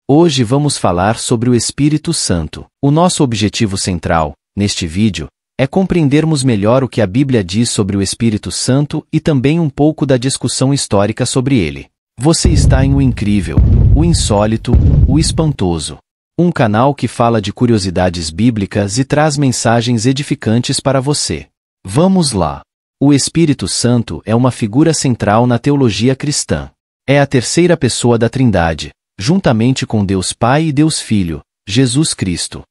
Hoje vamos falar sobre o Espírito Santo. O nosso objetivo central, neste vídeo, é compreendermos melhor o que a Bíblia diz sobre o Espírito Santo e também um pouco da discussão histórica sobre ele. Você está em o incrível, o insólito, o espantoso. Um canal que fala de curiosidades bíblicas e traz mensagens edificantes para você. Vamos lá! O Espírito Santo é uma figura central na teologia cristã. É a terceira pessoa da Trindade, juntamente com Deus Pai e Deus Filho, Jesus Cristo.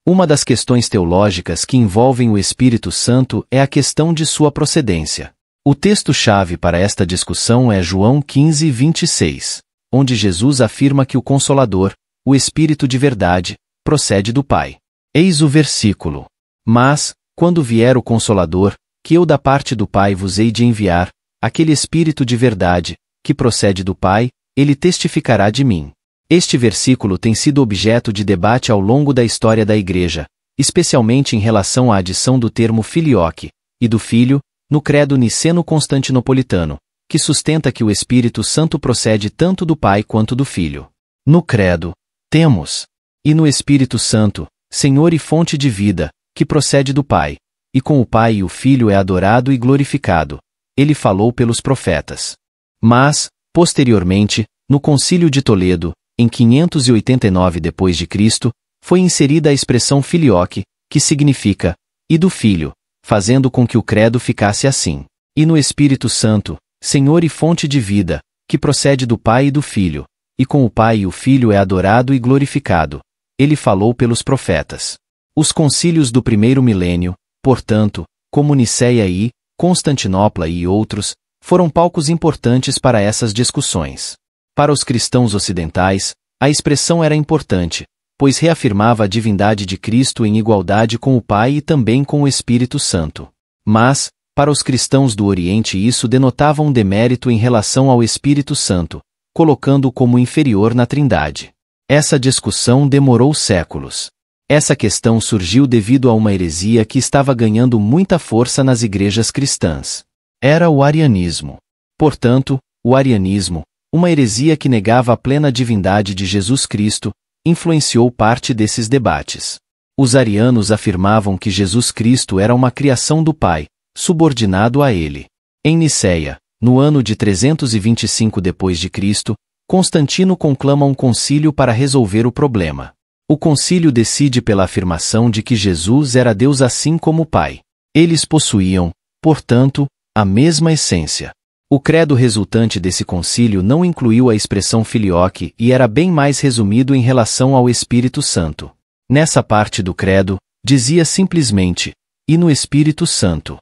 Uma das questões teológicas que envolvem o Espírito Santo é a questão de sua procedência. O texto-chave para esta discussão é João 15:26, onde Jesus afirma que o Consolador, o Espírito de verdade, procede do Pai. Eis o versículo. Mas, quando vier o Consolador, que eu da parte do Pai vos hei de enviar, aquele Espírito de verdade, que procede do Pai, ele testificará de mim. Este versículo tem sido objeto de debate ao longo da história da Igreja, especialmente em relação à adição do termo filioque, e do Filho, no credo niceno-constantinopolitano, que sustenta que o Espírito Santo procede tanto do Pai quanto do Filho. No credo, temos, e no Espírito Santo, Senhor e fonte de vida, que procede do Pai, e com o Pai e o Filho é adorado e glorificado. Ele falou pelos profetas. Mas, posteriormente, no Concílio de Toledo, em 589 d.C., foi inserida a expressão filioque, que significa, e do Filho, fazendo com que o credo ficasse assim. E no Espírito Santo, Senhor e fonte de vida, que procede do Pai e do Filho, e com o Pai e o Filho é adorado e glorificado. Ele falou pelos profetas. Os concílios do primeiro milênio, portanto, como Niceia e Constantinopla e outros, foram palcos importantes para essas discussões. Para os cristãos ocidentais, a expressão era importante, pois reafirmava a divindade de Cristo em igualdade com o Pai e também com o Espírito Santo. Mas, para os cristãos do Oriente isso denotava um demérito em relação ao Espírito Santo, colocando-o como inferior na Trindade. Essa discussão demorou séculos. Essa questão surgiu devido a uma heresia que estava ganhando muita força nas igrejas cristãs. Era o arianismo. Portanto, o arianismo, uma heresia que negava a plena divindade de Jesus Cristo, influenciou parte desses debates. Os arianos afirmavam que Jesus Cristo era uma criação do Pai, subordinado a ele. Em Niceia, no ano de 325 d.C., Constantino conclama um concílio para resolver o problema. O concílio decide pela afirmação de que Jesus era Deus assim como o Pai. Eles possuíam, portanto, a mesma essência. O credo resultante desse concílio não incluiu a expressão filioque e era bem mais resumido em relação ao Espírito Santo. Nessa parte do credo, dizia simplesmente, e no Espírito Santo.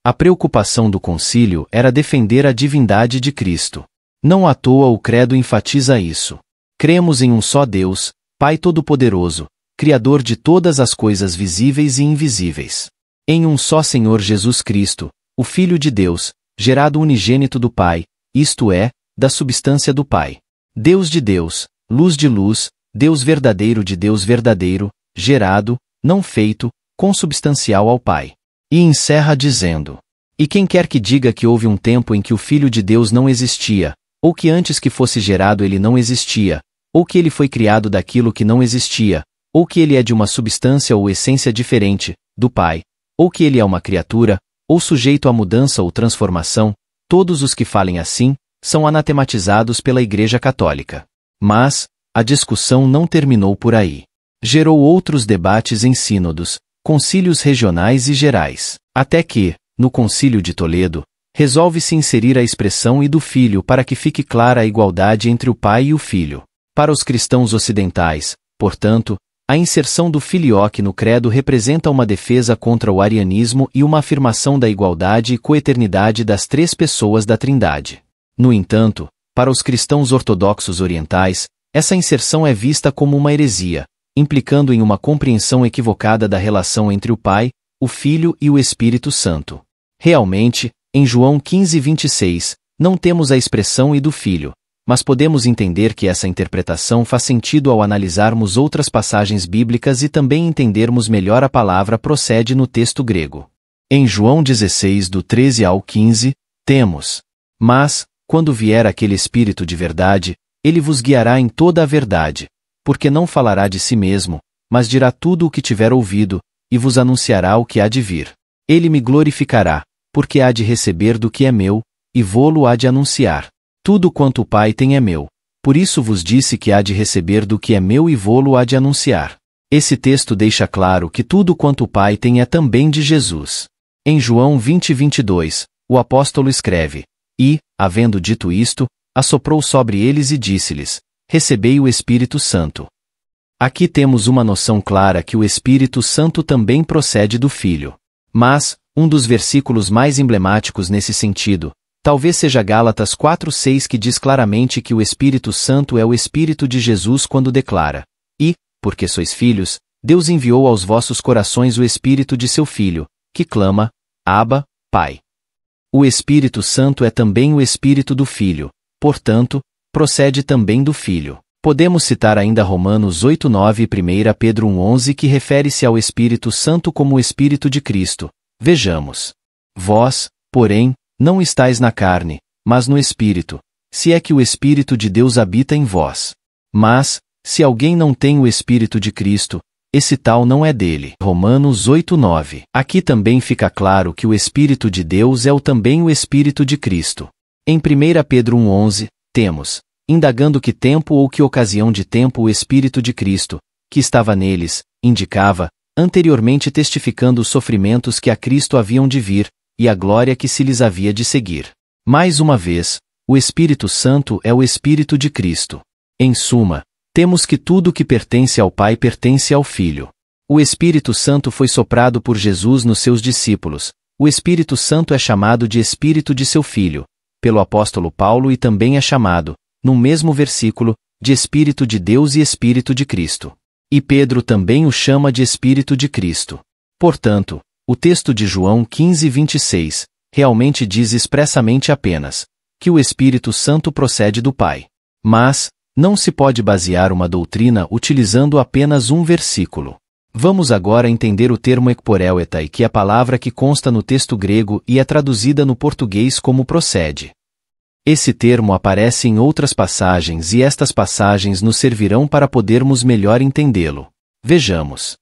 A preocupação do concílio era defender a divindade de Cristo. Não à toa o credo enfatiza isso. Cremos em um só Deus, Pai Todo-Poderoso, Criador de todas as coisas visíveis e invisíveis. Em um só Senhor Jesus Cristo, o Filho de Deus, gerado unigênito do Pai, isto é, da substância do Pai. Deus de Deus, luz de luz, Deus verdadeiro de Deus verdadeiro, gerado, não feito, consubstancial ao Pai. E encerra dizendo: e quem quer que diga que houve um tempo em que o Filho de Deus não existia, ou que antes que fosse gerado ele não existia, ou que ele foi criado daquilo que não existia, ou que ele é de uma substância ou essência diferente, do Pai, ou que ele é uma criatura, ou sujeito a mudança ou transformação, todos os que falem assim, são anatematizados pela Igreja Católica. Mas, a discussão não terminou por aí. Gerou outros debates em sínodos, concílios regionais e gerais, até que, no Concílio de Toledo, resolve-se inserir a expressão e do Filho para que fique clara a igualdade entre o Pai e o Filho. Para os cristãos ocidentais, portanto, a inserção do filioque no credo representa uma defesa contra o arianismo e uma afirmação da igualdade e coeternidade das três pessoas da Trindade. No entanto, para os cristãos ortodoxos orientais, essa inserção é vista como uma heresia, implicando em uma compreensão equivocada da relação entre o Pai, o Filho e o Espírito Santo. Realmente, em João 15:26, não temos a expressão e do Filho, mas podemos entender que essa interpretação faz sentido ao analisarmos outras passagens bíblicas e também entendermos melhor a palavra procede no texto grego. Em João 16 do 13 ao 15, temos: mas, quando vier aquele Espírito de verdade, Ele vos guiará em toda a verdade, porque não falará de si mesmo, mas dirá tudo o que tiver ouvido, e vos anunciará o que há de vir. Ele me glorificará, porque há de receber do que é meu, e vô-lo há de anunciar. Tudo quanto o Pai tem é meu. Por isso vos disse que há de receber do que é meu e vô-lo há de anunciar. Esse texto deixa claro que tudo quanto o Pai tem é também de Jesus. Em João 20:22, o apóstolo escreve: E, havendo dito isto, assoprou sobre eles e disse-lhes: Recebei o Espírito Santo. Aqui temos uma noção clara que o Espírito Santo também procede do Filho. Mas, um dos versículos mais emblemáticos nesse sentido, talvez seja Gálatas 4:6, que diz claramente que o Espírito Santo é o Espírito de Jesus quando declara: E, porque sois filhos, Deus enviou aos vossos corações o Espírito de seu Filho, que clama: Abba, Pai. O Espírito Santo é também o Espírito do Filho, portanto, procede também do Filho. Podemos citar ainda Romanos 8:9 e 1 Pedro 1:11, que refere-se ao Espírito Santo como o Espírito de Cristo. Vejamos. Vós, porém, não estáis na carne, mas no Espírito, se é que o Espírito de Deus habita em vós. Mas, se alguém não tem o Espírito de Cristo, esse tal não é dele. Romanos 8:9. Aqui também fica claro que o Espírito de Deus é também o Espírito de Cristo. Em 1 Pedro 1:11, temos: indagando que tempo ou que ocasião de tempo o Espírito de Cristo, que estava neles, indicava, anteriormente testificando os sofrimentos que a Cristo haviam de vir, e a glória que se lhes havia de seguir. Mais uma vez, o Espírito Santo é o Espírito de Cristo. Em suma, temos que tudo que pertence ao Pai pertence ao Filho. O Espírito Santo foi soprado por Jesus nos seus discípulos. O Espírito Santo é chamado de Espírito de seu Filho, pelo apóstolo Paulo, e também é chamado, no mesmo versículo, de Espírito de Deus e Espírito de Cristo. E Pedro também o chama de Espírito de Cristo. Portanto, o texto de João 15:26 realmente diz expressamente apenas que o Espírito Santo procede do Pai. Mas não se pode basear uma doutrina utilizando apenas um versículo. Vamos agora entender o termo ekporeuetai, que é a palavra que consta no texto grego e é traduzida no português como procede. Esse termo aparece em outras passagens e estas passagens nos servirão para podermos melhor entendê-lo. Vejamos.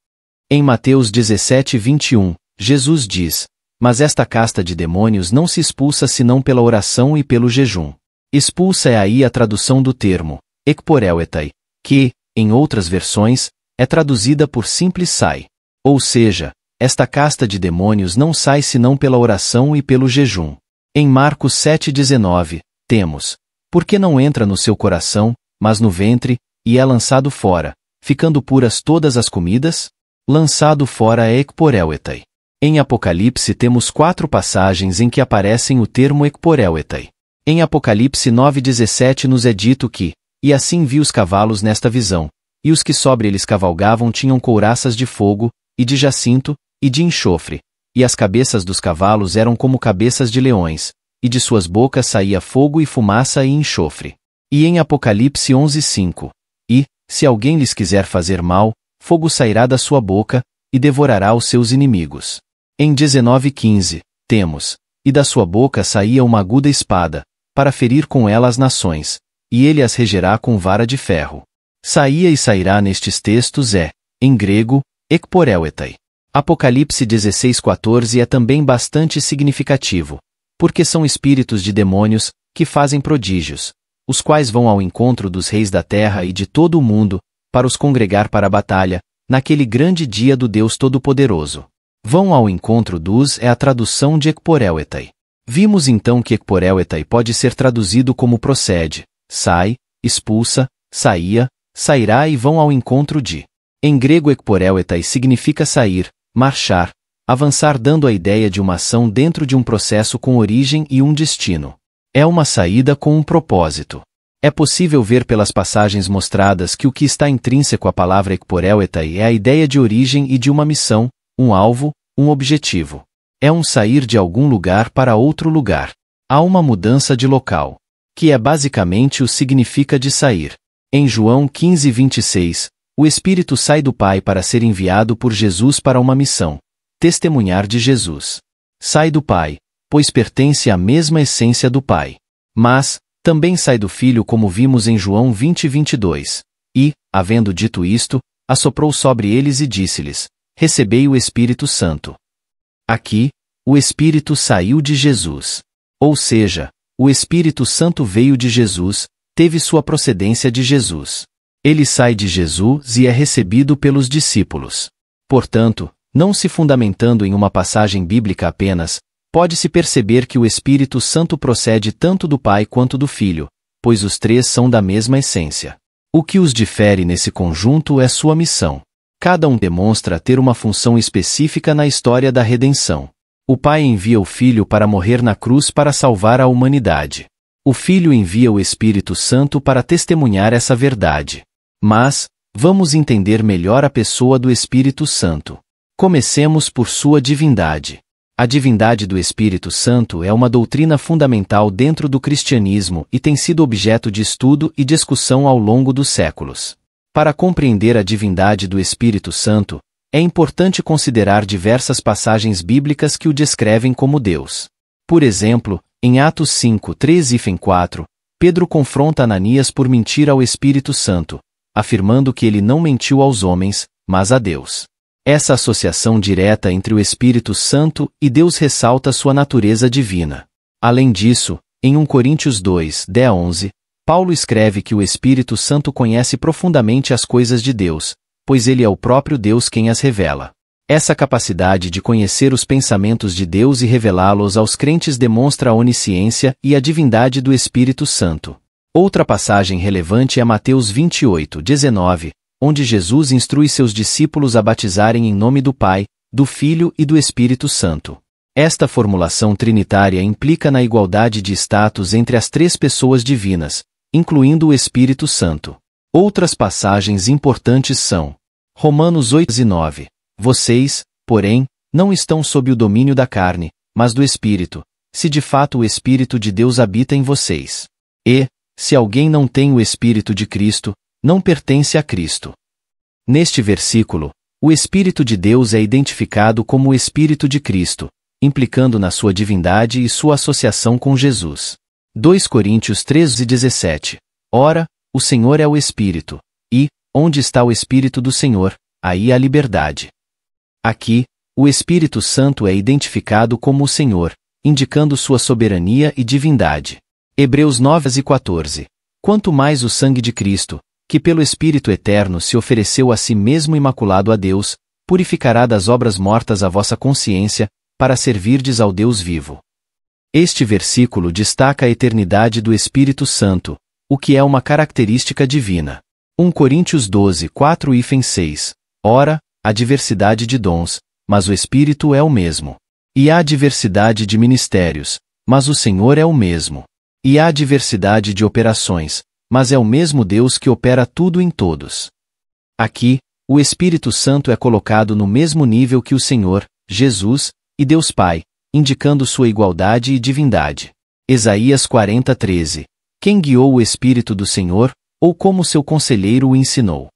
Em Mateus 17:21, Jesus diz: Mas esta casta de demônios não se expulsa senão pela oração e pelo jejum. Expulsa é aí a tradução do termo ekporeuetai, que, em outras versões, é traduzida por simples sai. Ou seja, esta casta de demônios não sai senão pela oração e pelo jejum. Em Marcos 7:19, temos: Porque não entra no seu coração, mas no ventre, e é lançado fora, ficando puras todas as comidas? Lançado fora é ekporeuetai. Em Apocalipse temos 4 passagens em que aparecem o termo ekporeuetai. Em Apocalipse 9:17 nos é dito que: E assim vi os cavalos nesta visão, e os que sobre eles cavalgavam tinham couraças de fogo, e de jacinto, e de enxofre, e as cabeças dos cavalos eram como cabeças de leões, e de suas bocas saía fogo e fumaça e enxofre. E em Apocalipse 11:5, E, se alguém lhes quiser fazer mal, fogo sairá da sua boca, e devorará os seus inimigos. Em 19:15, temos: E da sua boca saía uma aguda espada, para ferir com ela as nações, e ele as regerá com vara de ferro. Saía e sairá nestes textos é, em grego, ekporeuetai. Apocalipse 16:14 é também bastante significativo, porque são espíritos de demônios, que fazem prodígios, os quais vão ao encontro dos reis da terra e de todo o mundo, para os congregar para a batalha, naquele grande dia do Deus Todo-Poderoso. Vão ao encontro dos é a tradução de ekporeuetai. Vimos então que ekporeuetai pode ser traduzido como procede, sai, expulsa, saía, sairá e vão ao encontro de. Em grego ekporeuetai significa sair, marchar, avançar, dando a ideia de uma ação dentro de um processo com origem e um destino. É uma saída com um propósito. É possível ver pelas passagens mostradas que o que está intrínseco à palavra ekporeuetai é a ideia de origem e de uma missão, um alvo, um objetivo. É um sair de algum lugar para outro lugar. Há uma mudança de local, que é basicamente o significa de sair. Em João 15:26, o Espírito sai do Pai para ser enviado por Jesus para uma missão: testemunhar de Jesus. Sai do Pai, pois pertence à mesma essência do Pai. Mas, Também sai do Filho como vimos em João 20:22. E, havendo dito isto, assoprou sobre eles e disse-lhes: Recebei o Espírito Santo. Aqui, o Espírito saiu de Jesus. Ou seja, o Espírito Santo veio de Jesus, teve sua procedência de Jesus. Ele sai de Jesus e é recebido pelos discípulos. Portanto, não se fundamentando em uma passagem bíblica apenas, pode-se perceber que o Espírito Santo procede tanto do Pai quanto do Filho, pois os três são da mesma essência. O que os difere nesse conjunto é sua missão. Cada um demonstra ter uma função específica na história da redenção. O Pai envia o Filho para morrer na cruz para salvar a humanidade. O Filho envia o Espírito Santo para testemunhar essa verdade. Mas, vamos entender melhor a pessoa do Espírito Santo. Comecemos por sua divindade. A divindade do Espírito Santo é uma doutrina fundamental dentro do cristianismo e tem sido objeto de estudo e discussão ao longo dos séculos. Para compreender a divindade do Espírito Santo, é importante considerar diversas passagens bíblicas que o descrevem como Deus. Por exemplo, em Atos 5:3-4, Pedro confronta Ananias por mentir ao Espírito Santo, afirmando que ele não mentiu aos homens, mas a Deus. Essa associação direta entre o Espírito Santo e Deus ressalta sua natureza divina. Além disso, em 1 Coríntios 2:10-11, Paulo escreve que o Espírito Santo conhece profundamente as coisas de Deus, pois ele é o próprio Deus quem as revela. Essa capacidade de conhecer os pensamentos de Deus e revelá-los aos crentes demonstra a onisciência e a divindade do Espírito Santo. Outra passagem relevante é Mateus 28:19, onde Jesus instrui seus discípulos a batizarem em nome do Pai, do Filho e do Espírito Santo. Esta formulação trinitária implica na igualdade de status entre as três pessoas divinas, incluindo o Espírito Santo. Outras passagens importantes são Romanos 8:9. Vocês, porém, não estão sob o domínio da carne, mas do Espírito, se de fato o Espírito de Deus habita em vocês. E, se alguém não tem o Espírito de Cristo, não pertence a Cristo. Neste versículo, o Espírito de Deus é identificado como o Espírito de Cristo, implicando na sua divindade e sua associação com Jesus. 2 Coríntios 13:17. Ora, o Senhor é o Espírito, e, onde está o Espírito do Senhor, aí há liberdade. Aqui, o Espírito Santo é identificado como o Senhor, indicando sua soberania e divindade. Hebreus 9:14. Quanto mais o sangue de Cristo, que pelo Espírito Eterno se ofereceu a si mesmo imaculado a Deus, purificará das obras mortas a vossa consciência, para servirdes ao Deus vivo. Este versículo destaca a eternidade do Espírito Santo, o que é uma característica divina. 1 Coríntios 12:4-6. Ora, há diversidade de dons, mas o Espírito é o mesmo. E há diversidade de ministérios, mas o Senhor é o mesmo. E há diversidade de operações, mas é o mesmo Deus que opera tudo em todos. Aqui, o Espírito Santo é colocado no mesmo nível que o Senhor, Jesus, e Deus Pai, indicando sua igualdade e divindade. Isaías 40:13. Quem guiou o Espírito do Senhor, ou como seu conselheiro o ensinou?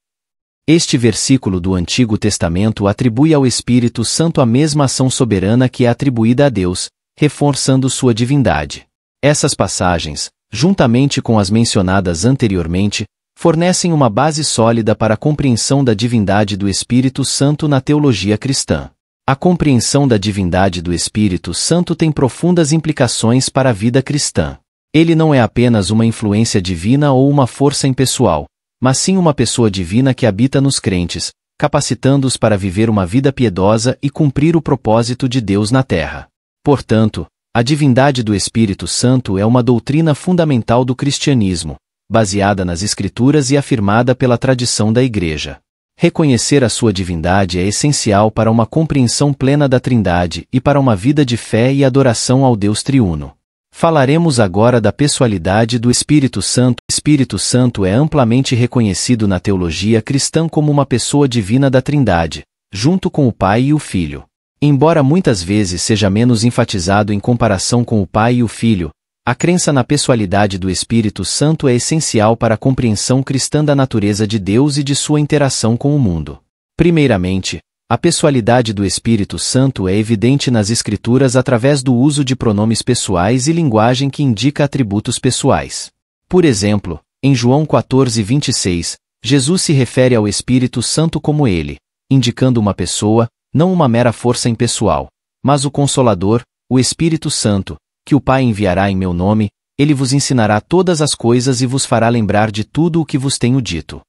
Este versículo do Antigo Testamento atribui ao Espírito Santo a mesma ação soberana que é atribuída a Deus, reforçando sua divindade. Essas passagens, juntamente com as mencionadas anteriormente, fornecem uma base sólida para a compreensão da divindade do Espírito Santo na teologia cristã. A compreensão da divindade do Espírito Santo tem profundas implicações para a vida cristã. Ele não é apenas uma influência divina ou uma força impessoal, mas sim uma pessoa divina que habita nos crentes, capacitando-os para viver uma vida piedosa e cumprir o propósito de Deus na terra. Portanto, a divindade do Espírito Santo é uma doutrina fundamental do cristianismo, baseada nas Escrituras e afirmada pela tradição da Igreja. Reconhecer a sua divindade é essencial para uma compreensão plena da Trindade e para uma vida de fé e adoração ao Deus triuno. Falaremos agora da pessoalidade do Espírito Santo. O Espírito Santo é amplamente reconhecido na teologia cristã como uma pessoa divina da Trindade, junto com o Pai e o Filho. Embora muitas vezes seja menos enfatizado em comparação com o Pai e o Filho, a crença na pessoalidade do Espírito Santo é essencial para a compreensão cristã da natureza de Deus e de sua interação com o mundo. Primeiramente, a pessoalidade do Espírito Santo é evidente nas Escrituras através do uso de pronomes pessoais e linguagem que indica atributos pessoais. Por exemplo, em João 14:26, Jesus se refere ao Espírito Santo como ele, indicando uma pessoa, não uma mera força impessoal, mas o Consolador, o Espírito Santo, que o Pai enviará em meu nome, ele vos ensinará todas as coisas e vos fará lembrar de tudo o que vos tenho dito.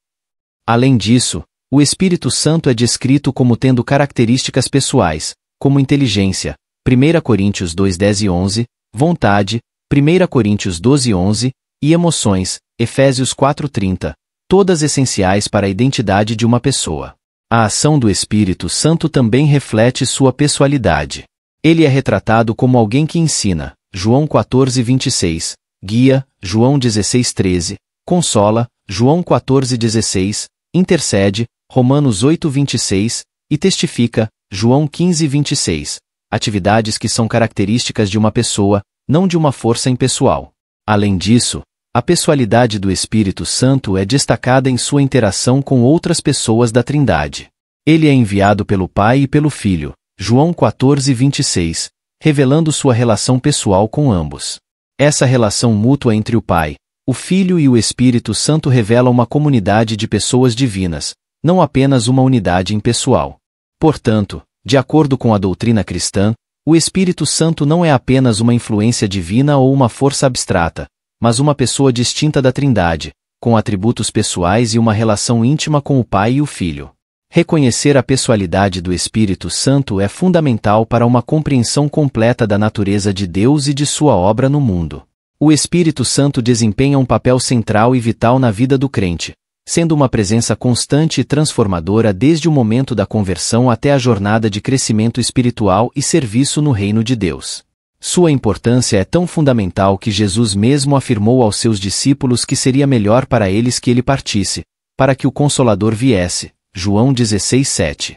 Além disso, o Espírito Santo é descrito como tendo características pessoais, como inteligência, 1 Coríntios 2:10 e 11, vontade, 1 Coríntios 12:11, e emoções, Efésios 4:30, todas essenciais para a identidade de uma pessoa. A ação do Espírito Santo também reflete sua pessoalidade. Ele é retratado como alguém que ensina, João 14:26, guia, João 16:13, consola, João 14:16, intercede, Romanos 8:26, e testifica, João 15:26, atividades que são características de uma pessoa, não de uma força impessoal. Além disso, a pessoalidade do Espírito Santo é destacada em sua interação com outras pessoas da Trindade. Ele é enviado pelo Pai e pelo Filho, João 14:26, revelando sua relação pessoal com ambos. Essa relação mútua entre o Pai, o Filho e o Espírito Santo revela uma comunidade de pessoas divinas, não apenas uma unidade impessoal. Portanto, de acordo com a doutrina cristã, o Espírito Santo não é apenas uma influência divina ou uma força abstrata, mas uma pessoa distinta da Trindade, com atributos pessoais e uma relação íntima com o Pai e o Filho. Reconhecer a pessoalidade do Espírito Santo é fundamental para uma compreensão completa da natureza de Deus e de sua obra no mundo. O Espírito Santo desempenha um papel central e vital na vida do crente, sendo uma presença constante e transformadora desde o momento da conversão até a jornada de crescimento espiritual e serviço no reino de Deus. Sua importância é tão fundamental que Jesus mesmo afirmou aos seus discípulos que seria melhor para eles que ele partisse, para que o Consolador viesse. João 16:7.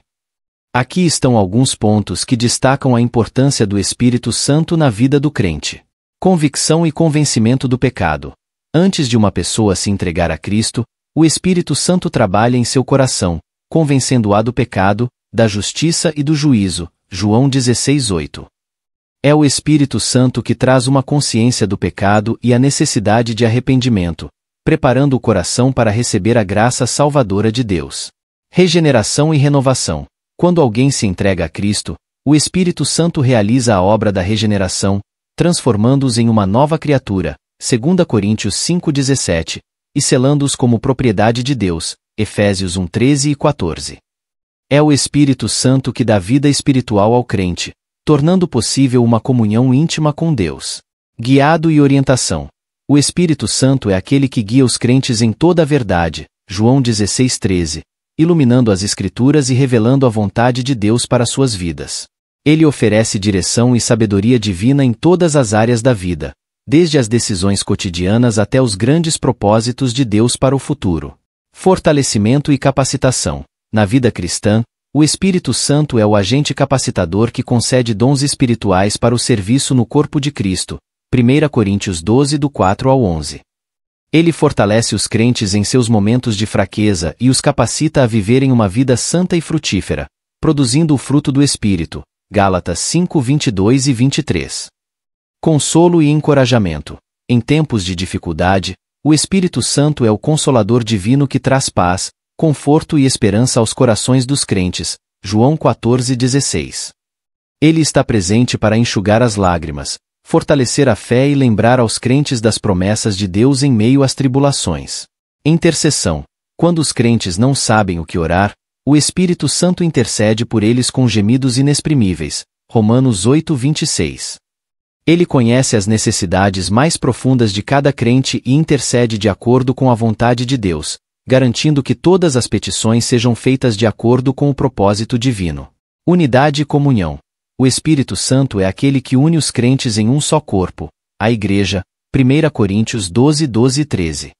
Aqui estão alguns pontos que destacam a importância do Espírito Santo na vida do crente. Convicção e convencimento do pecado. Antes de uma pessoa se entregar a Cristo, o Espírito Santo trabalha em seu coração, convencendo-a do pecado, da justiça e do juízo. João 16:8. É o Espírito Santo que traz uma consciência do pecado e a necessidade de arrependimento, preparando o coração para receber a graça salvadora de Deus. Regeneração e renovação. Quando alguém se entrega a Cristo, o Espírito Santo realiza a obra da regeneração, transformando-os em uma nova criatura, 2 Coríntios 5:17, e selando-os como propriedade de Deus, Efésios 1:13 e 14. É o Espírito Santo que dá vida espiritual ao crente, tornando possível uma comunhão íntima com Deus. Guiado e orientação. O Espírito Santo é aquele que guia os crentes em toda a verdade, João 16:13, iluminando as Escrituras e revelando a vontade de Deus para suas vidas. Ele oferece direção e sabedoria divina em todas as áreas da vida, desde as decisões cotidianas até os grandes propósitos de Deus para o futuro. Fortalecimento e capacitação. Na vida cristã, o Espírito Santo é o agente capacitador que concede dons espirituais para o serviço no corpo de Cristo. 1 Coríntios 12 do 4 ao 11. Ele fortalece os crentes em seus momentos de fraqueza e os capacita a viverem uma vida santa e frutífera, produzindo o fruto do Espírito. Gálatas 5:22 e 23. Consolo e encorajamento. Em tempos de dificuldade, o Espírito Santo é o Consolador divino que traz paz, conforto e esperança aos corações dos crentes. João 14:16. Ele está presente para enxugar as lágrimas, fortalecer a fé e lembrar aos crentes das promessas de Deus em meio às tribulações. Intercessão. Quando os crentes não sabem o que orar, o Espírito Santo intercede por eles com gemidos inexprimíveis. Romanos 8:26. Ele conhece as necessidades mais profundas de cada crente e intercede de acordo com a vontade de Deus, garantindo que todas as petições sejam feitas de acordo com o propósito divino. Unidade e comunhão. O Espírito Santo é aquele que une os crentes em um só corpo, a Igreja. 1 Coríntios 12:12 e 13.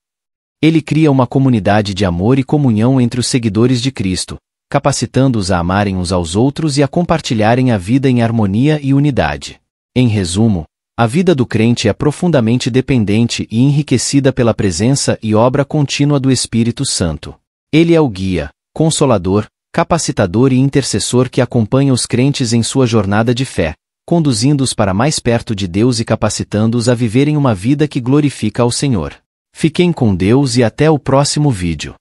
Ele cria uma comunidade de amor e comunhão entre os seguidores de Cristo, capacitando-os a amarem uns aos outros e a compartilharem a vida em harmonia e unidade. Em resumo, a vida do crente é profundamente dependente e enriquecida pela presença e obra contínua do Espírito Santo. Ele é o guia, consolador, capacitador e intercessor que acompanha os crentes em sua jornada de fé, conduzindo-os para mais perto de Deus e capacitando-os a viverem uma vida que glorifica ao Senhor. Fiquem com Deus e até o próximo vídeo.